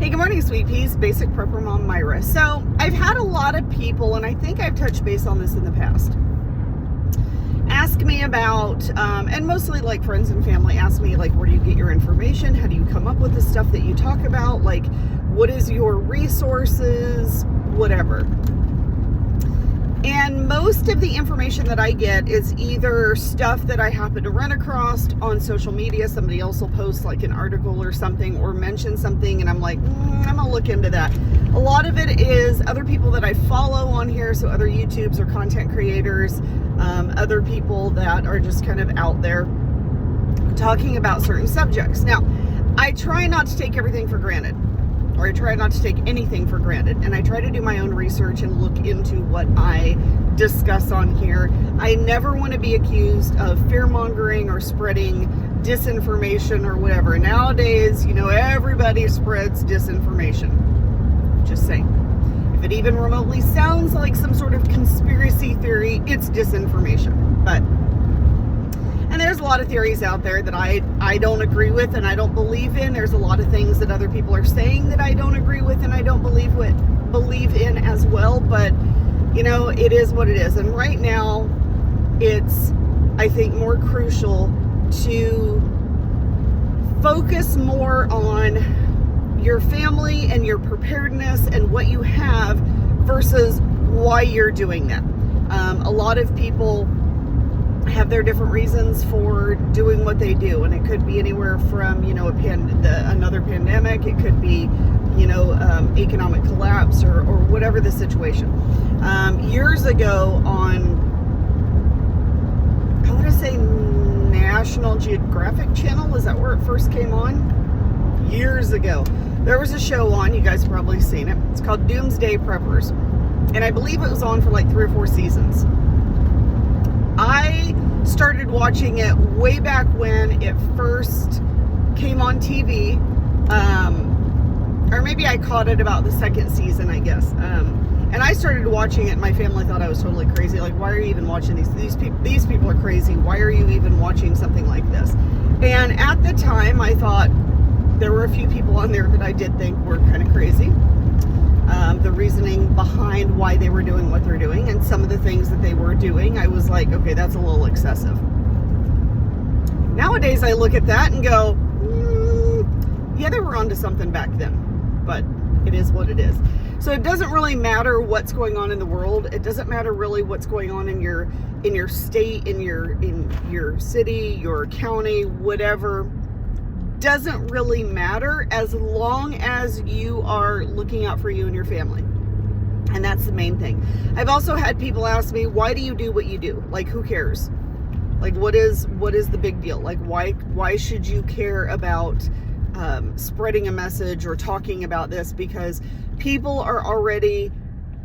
Hey, good morning, sweet peas. Basic prepper mom Myra. So I've had a lot of people, and I think I've touched base on this in the past, ask me about, and mostly like friends and family ask me, like, where do you get your information? How do you come up with the stuff that you talk about? Like, what is your resources? Whatever. And most of the information that I get is either stuff that I happen to run across on social media. Somebody else will post like an article or something or mention something, and I'm like, I'm gonna look into that. A lot of it is other people that I follow on here, so other YouTubes or content creators, other people that are just kind of out there talking about certain subjects. Now, I try not to take everything for granted. Or I try not to take anything for granted, and I try to do my own research and look into what I discuss on here. I never want to be accused of fear-mongering or spreading disinformation or whatever. Nowadays, everybody spreads disinformation. Just saying. If it even remotely sounds like some sort of conspiracy theory, it's disinformation. And there's a lot of theories out there that I don't agree with and I don't believe in. There's a lot of things that other people are saying that I don't agree with and I don't believe in as well. But, it is what it is. And right now, it's, I think, more crucial to focus more on your family and your preparedness and what you have versus why you're doing that. A lot of people have their different reasons for doing what they do, and it could be anywhere from another pandemic, it could be economic collapse or whatever the situation. Years ago on, I want to say National Geographic Channel, is that where it first came on? Years ago, there was a show on, you guys have probably seen it, it's called Doomsday Preppers, and I believe it was on for like 3 or 4 seasons. I started watching it way back when it first came on TV, or maybe I caught it about the 2nd season, I guess. And I started watching it, and my family thought I was totally crazy. Like, why are you even watching these people? These people are crazy. Why are you even watching something like this? And at the time, I thought there were a few people on there that I did think were kind of crazy. The reasoning behind why they were doing what they're doing, and some of the things that they were doing, I was like, okay, that's a little excessive. Nowadays, I look at that and go, yeah, they were onto something back then, but it is what it is. So it doesn't really matter what's going on in the world. It doesn't matter really what's going on in your state, in your city, your county, whatever. Doesn't really matter as long as you are looking out for you and your family. And that's the main thing. I've also had people ask me, why do you do what you do? Like, who cares? Like, what is the big deal? Like, why should you care about spreading a message or talking about this? Because people are already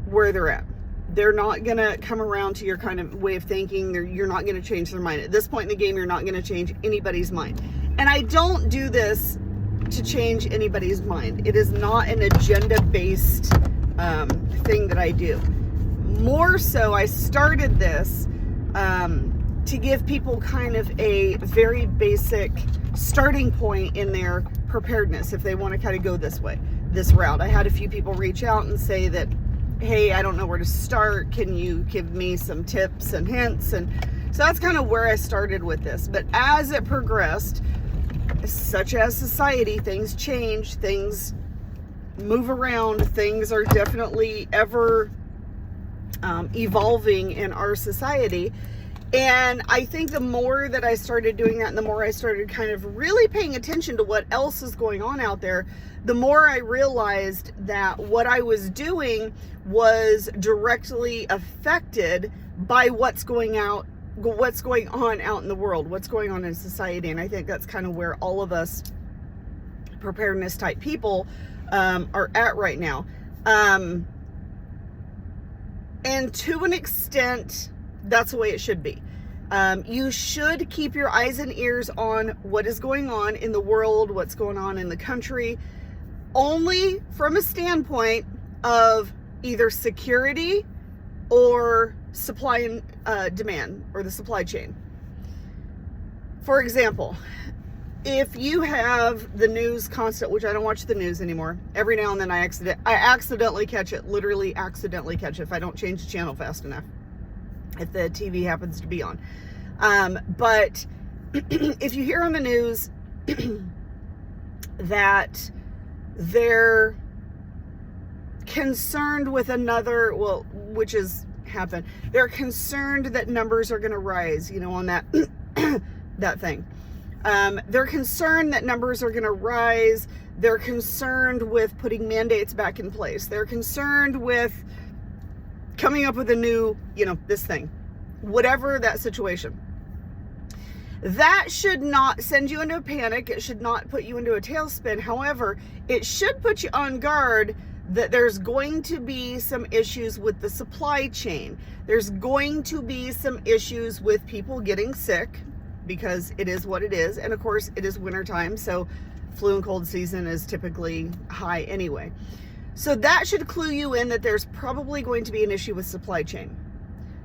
where they're at. They're not going to come around to your kind of way of thinking. You're not going to change their mind. At this point in the game, you're not going to change anybody's mind. And I don't do this to change anybody's mind. It is not an agenda-based thing that I do. More so, I started this to give people kind of a very basic starting point in their preparedness if they want to kind of go this route. I had a few people reach out and say that, hey, I don't know where to start. Can you give me some tips and hints? And so that's kind of where I started with this. But as it progressed, such as society, things change, things move around, things are definitely ever evolving in our society. And I think the more that I started doing that, and the more I started kind of really paying attention to what else is going on out there, the more I realized that what I was doing was directly affected by what's going on out in the world, what's going on in society. And I think that's kind of where all of us preparedness type people are at right now. And to an extent, that's the way it should be. You should keep your eyes and ears on what is going on in the world, what's going on in the country, only from a standpoint of either security or supply and demand, or the supply chain. For example, if you have the news constant, which I don't watch the news anymore, every now and then I accidentally catch it, literally accidentally catch it if I don't change the channel fast enough, if the TV happens to be on. But if you hear on the news that they're concerned with another, well, which has happened, they're concerned that numbers are going to rise, you know, on that that thing. They're concerned that numbers are going to rise. They're concerned with putting mandates back in place. They're concerned with coming up with a new, you know, this thing, whatever that situation. That should not send you into a panic. It should not put you into a tailspin. However, it should put you on guard that there's going to be some issues with the supply chain. There's going to be some issues with people getting sick, because it is what it is. And of course, it is wintertime, so flu and cold season is typically high anyway. So that should clue you in that there's probably going to be an issue with supply chain,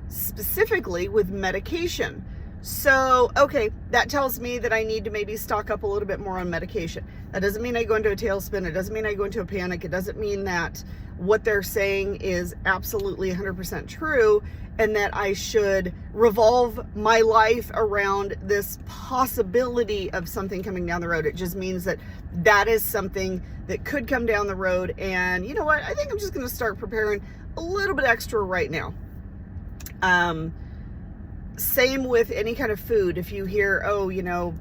specifically with medication. So, okay, that tells me that I need to maybe stock up a little bit more on medication. That doesn't mean I go into a tailspin. It doesn't mean I go into a panic. It doesn't mean that what they're saying is absolutely 100% true and that I should revolve my life around this possibility of something coming down the road. It just means that that is something that could come down the road. And you know what? I think I'm just going to start preparing a little bit extra right now. Same with any kind of food. If you hear, oh, you know,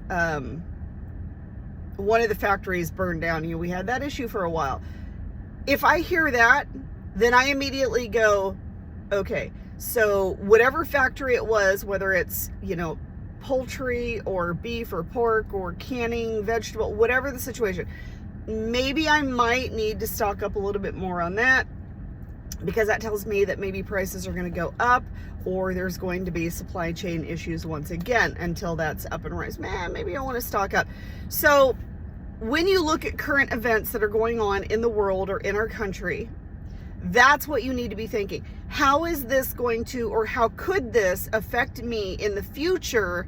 one of the factories burned down, you know, we had that issue for a while. If I hear that, then I immediately go, okay, so whatever factory it was, whether it's, you know, poultry or beef or pork or canning, vegetable, whatever the situation, maybe I might need to stock up a little bit more on that, because that tells me that maybe prices are going to go up, or there's going to be supply chain issues once again. Until that's up and running, man, maybe I want to stock up. So when you look at current events that are going on in the world or in our country, that's what you need to be thinking. How is this going to, or how could this affect me in the future?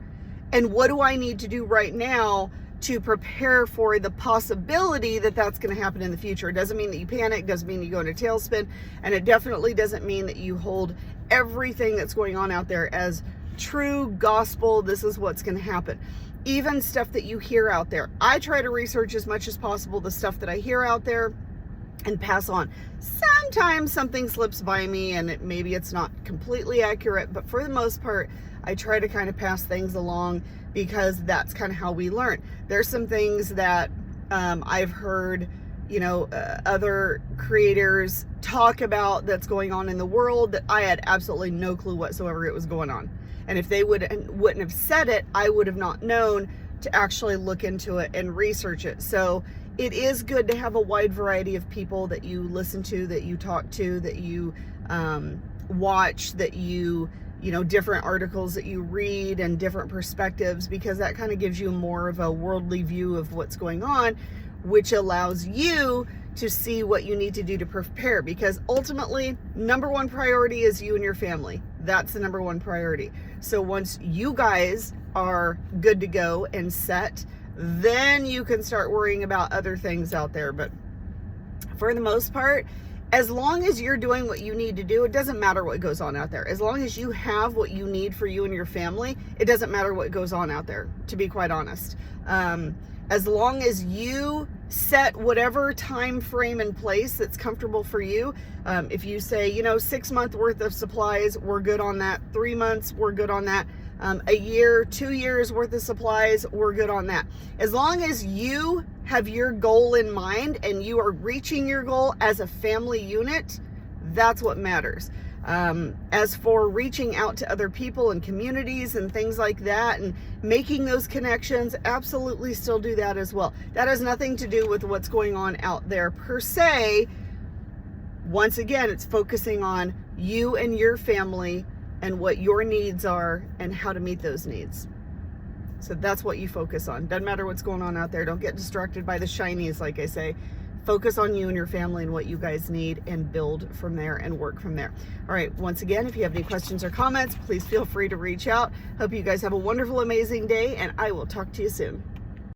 And what do I need to do right now to prepare for the possibility that that's going to happen in the future? It doesn't mean that you panic, doesn't mean you go into tailspin, and it definitely doesn't mean that you hold everything that's going on out there as true gospel. This is what's going to happen. Even stuff that you hear out there, I try to research as much as possible the stuff that I hear out there and pass on. Sometimes something slips by me and maybe it's not completely accurate, but for the most part, I try to kind of pass things along, because that's kind of how we learn. There's some things that I've heard, you know, other creators talk about that's going on in the world that I had absolutely no clue whatsoever it was going on. And if they wouldn't have said it, I would have not known to actually look into it and research it. So it is good to have a wide variety of people that you listen to, that you talk to, that you watch, that you know, different articles that you read and different perspectives, because that kind of gives you more of a worldly view of what's going on, which allows you to see what you need to do to prepare. Because ultimately, number one priority is you and your family. That's the number one priority. So once you guys are good to go and set, then you can start worrying about other things out there. But for the most part, as long as you're doing what you need to do, it doesn't matter what goes on out there. As long as you have what you need for you and your family, it doesn't matter what goes on out there, to be quite honest. As long as you set whatever time frame in place that's comfortable for you. If you say, you know, 6 months worth of supplies, we're good on that. 3 months, we're good on that. A year, 2 years worth of supplies, we're good on that. As long as you have your goal in mind and you are reaching your goal as a family unit, that's what matters. As for reaching out to other people and communities and things like that and making those connections, absolutely still do that as well. That has nothing to do with what's going on out there per se. Once again, it's focusing on you and your family and what your needs are and how to meet those needs. So that's what you focus on. Doesn't matter what's going on out there. Don't get distracted by the shinies, like I say. Focus on you and your family and what you guys need and build from there and work from there. All right, once again, if you have any questions or comments, please feel free to reach out. Hope you guys have a wonderful, amazing day, and I will talk to you soon.